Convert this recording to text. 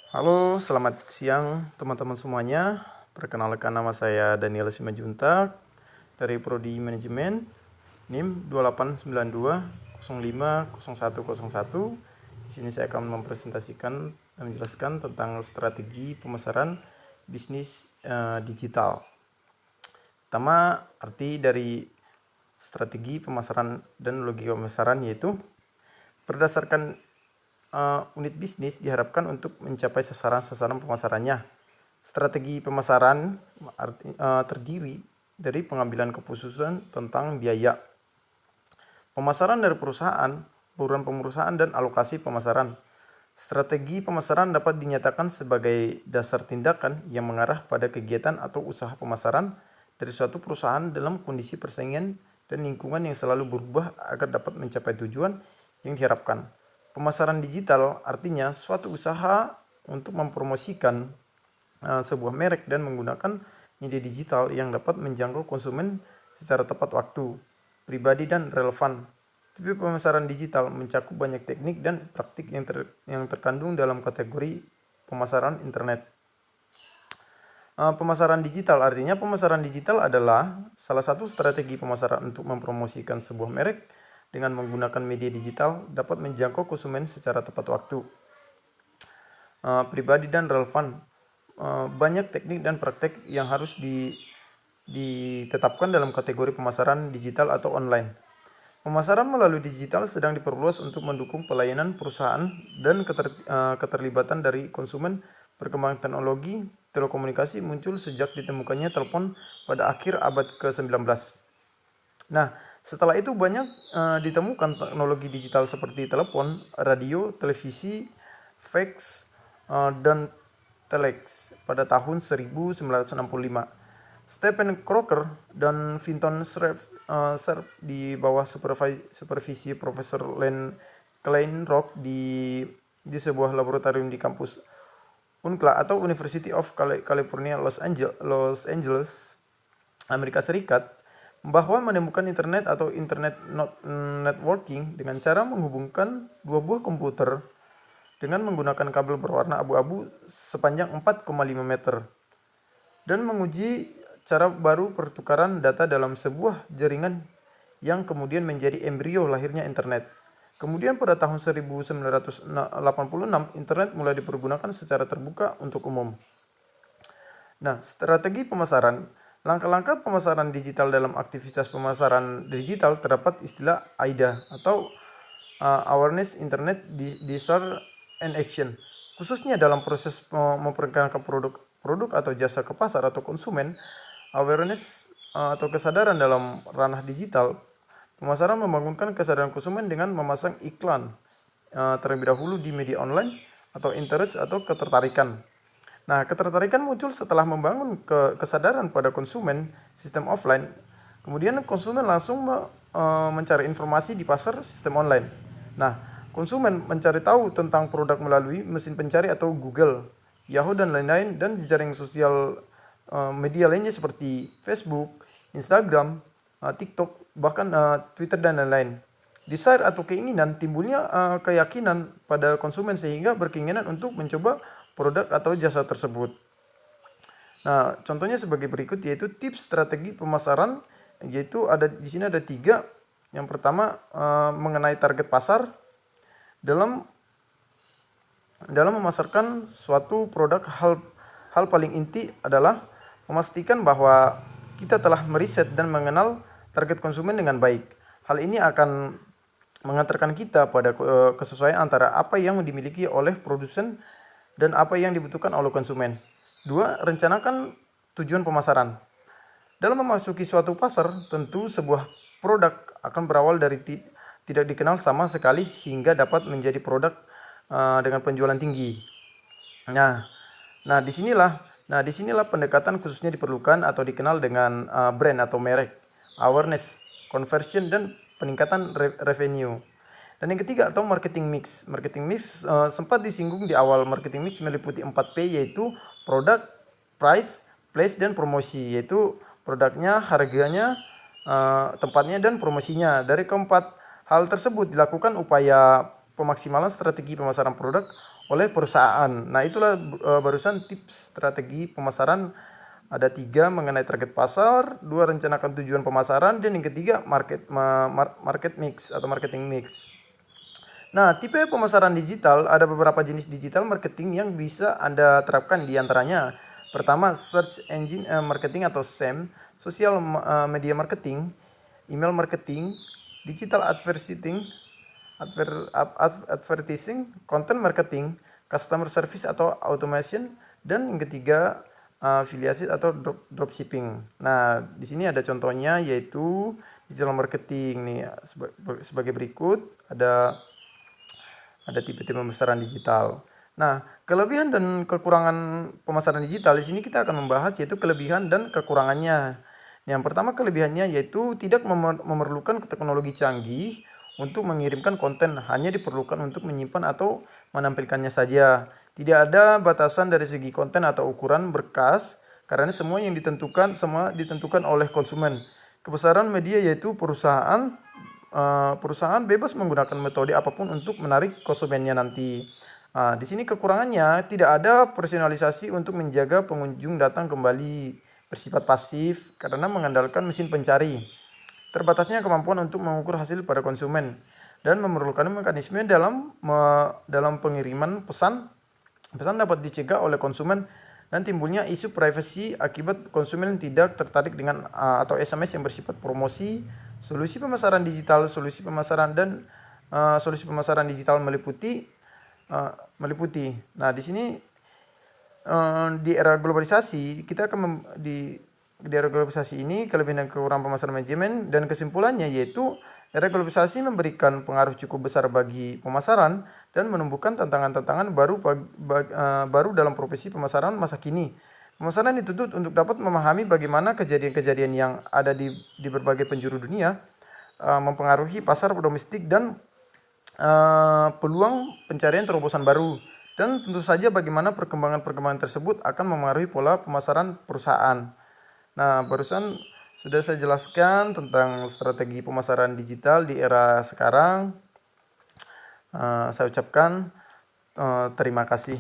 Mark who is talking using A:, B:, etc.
A: Halo, selamat siang teman-teman semuanya. Perkenalkan nama saya Daniel Simajuntak dari Prodi Manajemen NIM 2892050101. Di sini saya akan mempresentasikan dan menjelaskan tentang strategi pemasaran bisnis digital. Pertama, arti dari strategi pemasaran dan logika pemasaran yaitu berdasarkan unit bisnis diharapkan untuk mencapai sasaran-sasaran pemasarannya. Strategi pemasaran terdiri dari pengambilan keputusan tentang biaya pemasaran dari perusahaan, program perusahaan, dan alokasi pemasaran. Strategi pemasaran dapat dinyatakan sebagai dasar tindakan yang mengarah pada kegiatan atau usaha pemasaran dari suatu perusahaan dalam kondisi persaingan dan lingkungan yang selalu berubah agar dapat mencapai tujuan yang diharapkan. Pemasaran digital artinya suatu usaha untuk mempromosikan sebuah merek dan menggunakan media digital yang dapat menjangkau konsumen secara tepat waktu, pribadi, dan relevan. Tapi pemasaran digital mencakup banyak teknik dan praktik yang terkandung dalam kategori pemasaran internet. Pemasaran digital artinya pemasaran digital adalah salah satu strategi pemasaran untuk mempromosikan sebuah merek dengan menggunakan media digital dapat menjangkau konsumen secara tepat waktu, pribadi, dan relevan. Banyak teknik dan praktek yang harus ditetapkan dalam kategori pemasaran digital atau online. Pemasaran melalui digital sedang diperluas untuk mendukung pelayanan perusahaan dan keterlibatan dari konsumen. Perkembangan teknologi telekomunikasi muncul sejak ditemukannya telepon pada akhir abad ke-19. Nah, setelah itu banyak ditemukan teknologi digital seperti telepon, radio, televisi, fax, dan telex pada tahun 1965. Stephen Crocker dan Vinton Cerf di bawah supervisi Profesor Len Kleinrock di sebuah laboratorium di kampus UNCLA atau University of California Los Angeles, Amerika Serikat, bahwa menemukan internet atau internet networking dengan cara menghubungkan dua buah komputer dengan menggunakan kabel berwarna abu-abu sepanjang 4,5 meter dan menguji cara baru pertukaran data dalam sebuah jaringan yang kemudian menjadi embrio lahirnya internet. Kemudian pada tahun 1986, internet mulai dipergunakan secara terbuka untuk umum. Nah, strategi pemasaran. Langkah-langkah pemasaran digital dalam aktivitas pemasaran digital terdapat istilah AIDA atau Awareness, Internet, Desire, and Action. Khususnya dalam proses memperkenalkan produk atau jasa ke pasar atau konsumen, awareness atau kesadaran dalam ranah digital. Pemasaran membangunkan kesadaran konsumen dengan memasang iklan terlebih dahulu di media online atau interest atau ketertarikan. Nah, ketertarikan muncul setelah membangun kesadaran pada konsumen sistem offline. Kemudian konsumen langsung mencari informasi di pasar sistem online. Nah, konsumen mencari tahu tentang produk melalui mesin pencari atau Google, Yahoo, dan lain-lain, dan jejaring sosial media lainnya seperti Facebook, Instagram, TikTok, bahkan Twitter, dan lain-lain. Desire atau keinginan, timbulnya keyakinan pada konsumen sehingga berkeinginan untuk mencoba produk atau jasa tersebut. Nah, contohnya sebagai berikut yaitu tips strategi pemasaran, yaitu di sini ada 3. Yang pertama mengenai target pasar. Dalam memasarkan suatu produk, hal paling inti adalah memastikan bahwa kita telah meriset dan mengenal target konsumen dengan baik. Hal ini akan mengantarkan kita pada kesesuaian antara apa yang dimiliki oleh produsen dan apa yang dibutuhkan oleh konsumen. 2. Rencanakan tujuan pemasaran. Dalam memasuki suatu pasar, tentu sebuah produk akan berawal dari tidak dikenal sama sekali sehingga dapat menjadi produk dengan penjualan tinggi. Nah, disinilah pendekatan khususnya diperlukan atau dikenal dengan brand atau merek, awareness, conversion, dan peningkatan revenue. Dan yang ketiga atau marketing mix. Marketing mix sempat disinggung di awal. Marketing mix meliputi 4P, yaitu produk, price, place, dan promosi, yaitu produknya, harganya, tempatnya, dan promosinya. Dari keempat hal tersebut dilakukan upaya pemaksimalan strategi pemasaran produk oleh perusahaan. Nah, itulah barusan tips strategi pemasaran. Ada 3 mengenai target pasar, 2 rencanakan tujuan pemasaran, dan yang ketiga market mix atau marketing mix. Nah, tipe pemasaran digital, ada beberapa jenis digital marketing yang bisa Anda terapkan, di antaranya. Pertama, search engine marketing atau SEM, social media marketing, email marketing, digital advertising, content marketing, customer service atau automation, dan yang ketiga afiliasi atau dropshipping. Nah, di sini ada contohnya, yaitu digital marketing nih sebagai berikut. Ada tipe-tipe pemasaran digital. Nah, kelebihan dan kekurangan pemasaran digital, di sini kita akan membahas yaitu kelebihan dan kekurangannya. Yang pertama, kelebihannya yaitu tidak memerlukan teknologi canggih untuk mengirimkan konten, hanya diperlukan untuk menyimpan atau menampilkannya saja. Tidak ada batasan dari segi konten atau ukuran berkas, karena semua ditentukan oleh konsumen. Kebesaran media yaitu perusahaan bebas menggunakan metode apapun untuk menarik konsumennya nanti. Di sini kekurangannya, tidak ada personalisasi untuk menjaga pengunjung datang kembali, bersifat pasif karena mengandalkan mesin pencari. Terbatasnya kemampuan untuk mengukur hasil pada konsumen dan memerlukan mekanisme dalam pengiriman pesan. Pesan dapat dicegah oleh konsumen dan timbulnya isu privasi akibat konsumen tidak tertarik dengan atau SMS yang bersifat promosi. Solusi pemasaran digital meliputi. Nah, di sini di era globalisasi di era globalisasi ini, kelebihan dan kekurangan pemasaran manajemen dan kesimpulannya yaitu era globalisasi memberikan pengaruh cukup besar bagi pemasaran dan menumbuhkan tantangan-tantangan baru dalam profesi pemasaran masa kini. Pemasaran dituntut untuk dapat memahami bagaimana kejadian-kejadian yang ada di berbagai penjuru dunia mempengaruhi pasar domestik dan peluang pencarian terobosan baru. Dan tentu saja bagaimana perkembangan-perkembangan tersebut akan memengaruhi pola pemasaran perusahaan. Nah, barusan sudah saya jelaskan tentang strategi pemasaran digital di era sekarang. Saya ucapkan terima kasih.